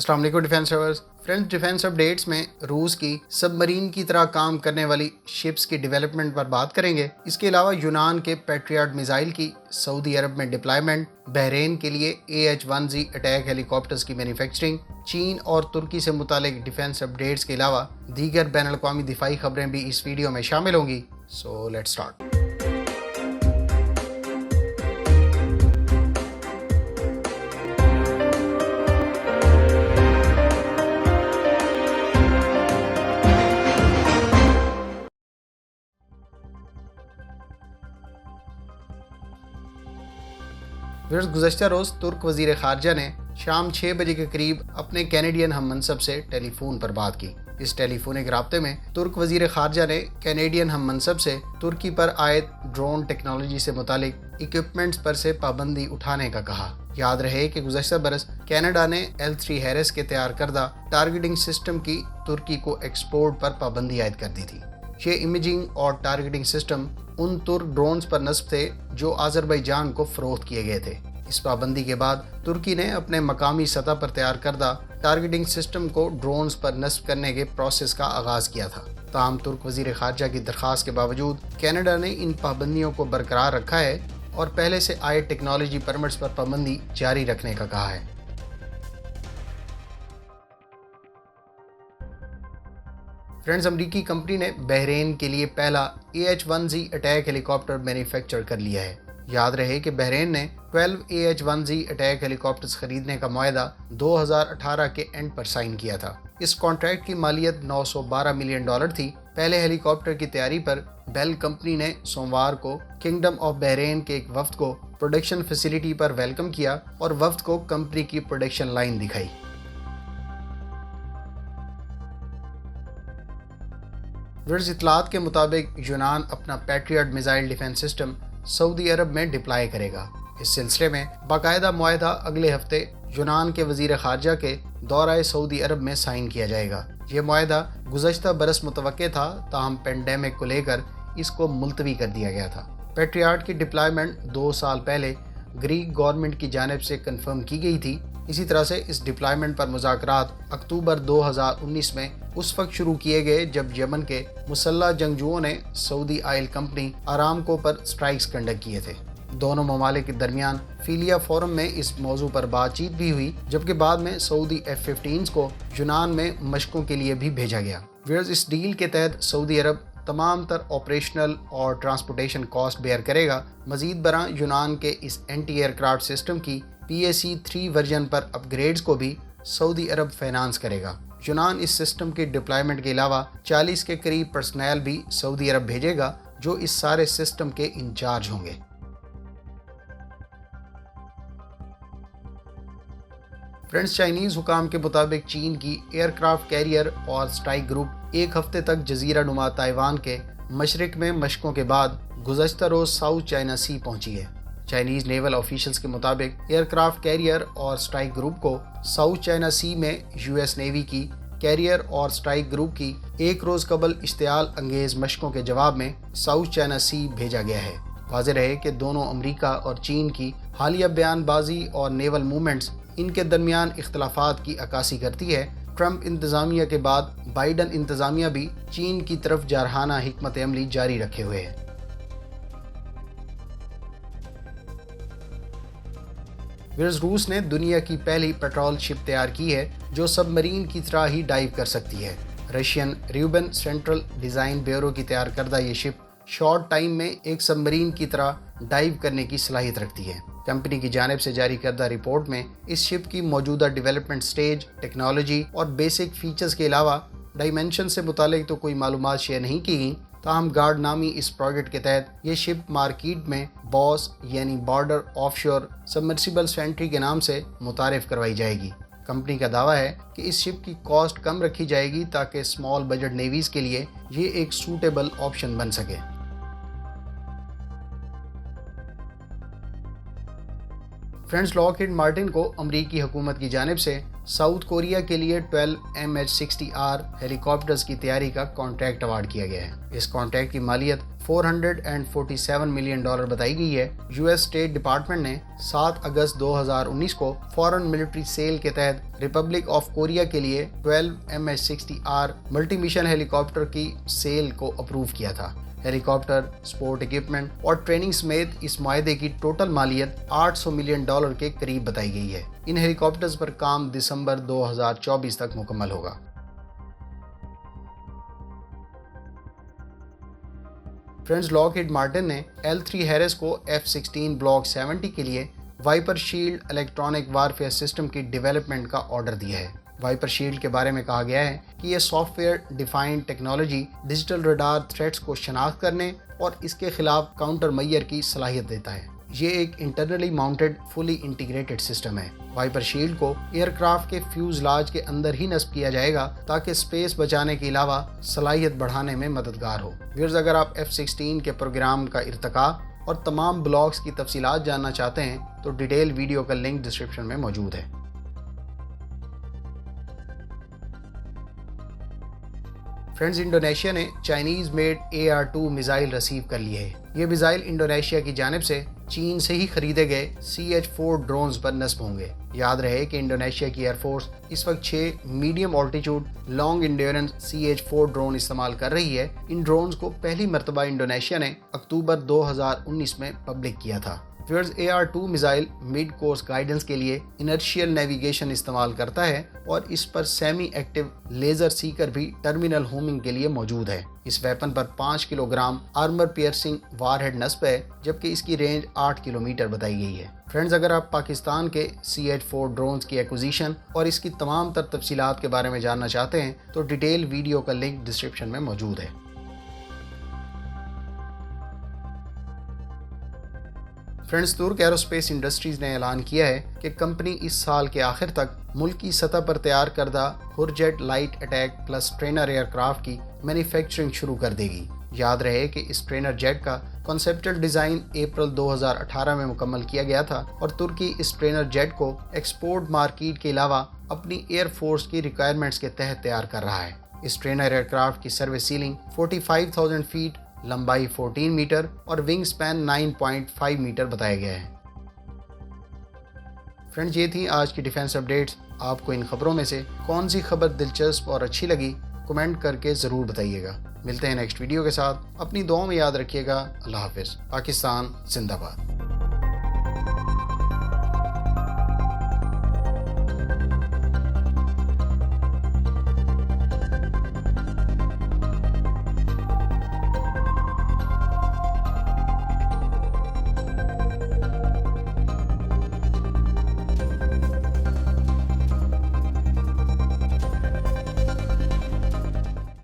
अस्सलाम वालेकुम defence lovers. Friends, defence updates में रूस की सबमरीन की तरह काम करने वाली शिप्स की डेवलपमेंट पर बात करेंगे। इसके अलावा यूनान के पैट्रियट मिसाइल की सऊदी अरब में डिप्लॉयमेंट, बहरीन के लिए AH-1Z अटैक हेलीकॉप्टर्स की मैन्युफैक्चरिंग, चीन और तुर्की से मुतालिक डिफेंस अपडेट्स के अलावा दीगर बैनुल-अक़वामी दिफाई खबरें भी इस वीडियो में शामिल होंगी। So let's start. गुज़श्ता रोज़ तुर्क वज़ीर ख़ारजा ने शाम 6 बजे के करीब अपने कैनेडियन हम मनसब से टेलीफोन पर बात की। इस टेलीफोनिक राब्ते में तुर्क वज़ीर ख़ारजा ने कैनेडियन हम मनसब से तुर्की पर आयद ड्रोन टेक्नोलॉजी से मुतालिक इक्विपमेंट्स पर से पाबंदी उठाने का कहा। याद रहे कि गुज़श्ता बरस कनाडा ने L3 हैरिस के तैयार करदा टारगेटिंग सिस्टम की तुर्की को एक्सपोर्ट पर पाबंदी आयद कर दी थी। ये इमेजिंग और टारगेटिंग सिस्टम उन तुर्क ड्रोन्स पर नस्ब थे जो आज़रबाईजान को फ़रोख्त किए गए थे। इस पाबंदी के बाद तुर्की ने अपने मकामी सतह पर तैयार करदा टारगेटिंग सिस्टम को ड्रोन्स पर नस्ब करने के प्रोसेस का आगाज़ किया था। ताहम तुर्क वज़ीर ख़ारजा की दरख्वास्त के बावजूद कनाडा ने इन पाबंदियों को बरकरार रखा है और पहले से आए टेक्नोलॉजी परमिट्स पर पाबंदी जारी रखने का कहा है। फ्रेंड्स, अमरीकी कंपनी ने बहरीन के लिए पहला AH-1Z अटैक हेलीकॉप्टर मैन्युफैक्चर कर लिया है। याद रहे कि बहरीन ने 12 AH-1Z अटैक हेलीकॉप्टर्स खरीदने का मुआहदा 2018 के एंड पर साइन किया था। इस कॉन्ट्रैक्ट की मालियत $912 मिलियन थी। पहले हेलीकॉप्टर की तैयारी पर बेल कंपनी ने सोमवार को किंगडम ऑफ बहरीन के एक वफ्द को प्रोडक्शन फैसिलिटी पर वेलकम किया और वफ्द को कंपनी की प्रोडक्शन लाइन दिखाई। इतलात के मुताबिक यूनान अपना पैट्रियट मिसाइल डिफेंस सिस्टम सऊदी अरब में डिप्लॉय करेगा। इस सिलसिले में बाकायदा मुआहदा अगले हफ्ते यूनान के वज़ीर ख़ारजा के दौरा सऊदी अरब में साइन किया जाएगा। ये मुआहदा गुज़श्ता बरस मुतवक्के था, ताहम पेंडेमिक को लेकर इसको मुलतवी कर दिया गया था। पैट्रियट की डिप्लॉयमेंट 2 साल पहले ग्रीक गवर्नमेंट की जानिब से कंफर्म की गई थी। इसी तरह से इस डिप्लॉयमेंट पर मुज़ाकरात अक्टूबर 2019 में उस वक्त शुरू किए गए जब यमन के मुसल्लह जंगजुओं ने सऊदी ऑयल कंपनी अरामको पर स्ट्राइक्स कंडक्ट किए थे। दोनों ममालिक के दरमियान फीलिया फोरम में इस मौजू पर बातचीत भी हुई, जबकि बाद में सऊदी F-15s को यूनान में मशकों के लिए भी भेजा गया। इस डील के तहत सऊदी अरब तमाम तर ऑपरेशनल और ट्रांसपोर्टेशन कॉस्ट बेयर करेगा। मजीद बरा यूनान के इस एंटी एयरक्राफ्ट सिस्टम की PAC-3 वर्जन पर अपग्रेड्स को भी सऊदी अरब फाइनेंस करेगा। यूनान इस सिस्टम की डिप्लॉयमेंट के अलावा 40 के करीब पर्सनल भी सऊदी अरब भेजेगा जो इस सारे सिस्टम के इंचार्ज होंगे। फ्रेंड्स, चाइनीज़ हुकाम के मुताबिक चीन की एयरक्राफ्ट कैरियर और स्ट्राइक ग्रुप एक हफ्ते तक जजीरा नुमा ताइवान के मशरिक में मशकों के बाद गुज़श्ता रोज़ साउथ चाइना सी पहुंची है। चाइनीज़ नेवल ऑफिशियल्स के मुताबिक एयरक्राफ्ट कैरियर और स्ट्राइक ग्रुप को साउथ चाइना सी में US नेवी की कैरियर और स्ट्राइक ग्रुप की एक रोज़ कबल इश्तियाल अंगेज़ मशकों के जवाब में साउथ चाइना सी भेजा गया है। वाज़ेह रहे कि दोनों अमरीका और चीन की हालिया बयानबाजी और नेवल मूवमेंट्स इनके दरमियान इख्तलाफात की अक्कासी करती है। ट्रंप इंतज़ामिया के बाद बाइडन इंतज़ामिया भी चीन की तरफ जारहाना हिकमत अमली जारी रखे हुए है। रूस ने दुनिया की पहली पेट्रोल शिप तैयार की है जो सबमरीन की तरह ही डाइव कर सकती है। रशियन र्यूबन सेंट्रल डिज़ाइन ब्यूरो की तैयार करदा ये शिप शॉर्ट टाइम में एक सबमरीन की तरह डाइव करने की सलाहियत रखती है। कंपनी की जानिब से जारी करदा रिपोर्ट में इस शिप की मौजूदा डेवलपमेंट स्टेज, टेक्नोलॉजी और बेसिक फीचर्स के अलावा डायमेंशन से मुतालिक तो कोई मालूमात शेयर नहीं की गई। ताहम गार्ड नामी इस प्रोजेक्ट के तहत ये शिप मार्केट में बॉस यानी बॉर्डर ऑफशोर सबमर्सिबल सेंट्री के नाम से मुतारिफ करवाई जाएगी। कंपनी का दावा है कि इस शिप की कॉस्ट कम रखी जाएगी ताकि स्मॉल बजट नेवीज के लिए ये एक सूटेबल ऑप्शन बन सके। फ्रेंड्स, लॉकहीड मार्टिन को अमरीकी हुकूमत की जानिब से साउथ कोरिया के लिए 12 MH-60R हेलीकॉप्टर्स की तैयारी का कॉन्ट्रैक्ट अवार्ड किया गया है। इस कॉन्ट्रैक्ट की मालियत $447 ملین بتائی گئی ہے۔ US اسٹیٹ ڈپارٹمنٹ نے 7 اگست 2019 کو فورن ملٹری سیل کے تحت ریپبلک آف کوریا کے لیے 12 MH-60R ملٹی مشن ہیلی کاپٹر کی سیل کو اپروو کیا تھا۔ ہیلی کاپٹر، سپورٹ اکوپمنٹ اور ٹریننگ سمیت اس معاہدے کی ٹوٹل مالیت $800 ملین کے قریب بتائی گئی ہے۔ ان ہیلی کاپٹرز پر کام دسمبر 2024 تک مکمل ہوگا۔ فرینڈز، لاک ہیڈ مارٹن نے L3 ہیرس کو F-16 بلاک 70 کے لیے wiper shield electronic warfare system کی ڈیولپمنٹ کا آرڈر دیا ہے۔ وائپر شیلڈ کے بارے میں کہا گیا ہے کہ یہ soft where defined technology digital radar threats کو شناخت کرنے اور اس کے خلاف کاؤنٹر میئر کی صلاحیت دیتا ہے۔ یہ ایک انٹرنلی ماؤنٹڈ فلی انٹیگریٹڈ سسٹم ہے۔ وائپر شیلڈ کو ایئر کرافٹ کے فیوزلاج کے اندر ہی نصب کیا جائے گا تاکہ اسپیس بچانے کے علاوہ صلاحیت بڑھانے میں مددگار ہو۔ ویئرز، اگر آپ F-16 کے پروگرام کا ارتقاء اور تمام بلاکس کی تفصیلات جاننا چاہتے ہیں تو ڈیٹیل ویڈیو کا لنک ڈسکرپشن میں موجود ہے۔ فرینڈز، انڈونیشیا نے Chinese made AR-2 missile receive کر لی ہے۔ یہ میزائل انڈونیشیا کی جانب سے چین سے ہی خریدے گئے CH-4 ڈرونز پر نصب ہوں گے۔ یاد رہے کہ انڈونیشیا کی ایئر فورس اس وقت 6 medium altitude long endurance CH-4 drone استعمال کر رہی ہے۔ ان ڈرونز کو پہلی مرتبہ انڈونیشیا نے اکتوبر 2019 میں پبلک کیا تھا۔ ویئرز، AR-2 missile mid course guidance کے لیے انرشیل نیویگیشن استعمال کرتا ہے اور اس پر سیمی ایکٹیو لیزر سیکر بھی ٹرمینل ہومنگ کے لیے موجود ہے۔ اس ویپن پر 5 kilogram armour piercing warhead نصب ہے، جبکہ اس کی رینج 8 کلومیٹر بتائی گئی ہے۔ فرینڈز، اگر آپ پاکستان کے CH-4 ڈرونز کی ایکوزیشن اور اس کی تمام تر تفصیلات کے بارے میں جاننا چاہتے ہیں تو ڈیٹیل ویڈیو کا لنک ڈسکرپشن میں موجود ہے۔ فرینڈز، ترک ایروسپیس انڈسٹریز نے اعلان کیا ہے کہ کمپنی اس سال کے آخر تک ملکی سطح پر تیار کردہ Hurjet light attack plus trainer aircraft کی مینوفیکچرنگ شروع کر دے گی۔ یاد رہے کہ اس ٹرینر جیٹ کا کنسیپٹل ڈیزائن اپریل 2018 میں مکمل کیا گیا تھا اور ترکی اس ٹرینر جیٹ کو ایکسپورٹ مارکیٹ کے علاوہ اپنی ایئر فورس کی ریکوائرمنٹس کے تحت تیار کر رہا ہے۔ اس ٹرینر ایئر کرافٹ کی سروس سیلنگ 45,000 فیٹ، لمبائی 14 میٹر اور ونگ سپین 9.5 میٹر بتایا گیا ہے۔ فرینڈز، یہ تھی آج کی ڈیفینس اپڈیٹس۔ آپ کو ان خبروں میں سے کون سی خبر دلچسپ اور اچھی لگی، کمنٹ کر کے ضرور بتائیے گا۔ ملتے ہیں نیکسٹ ویڈیو کے ساتھ۔ اپنی دعاؤں میں یاد رکھیے گا۔ اللہ حافظ۔ پاکستان زندہ باد۔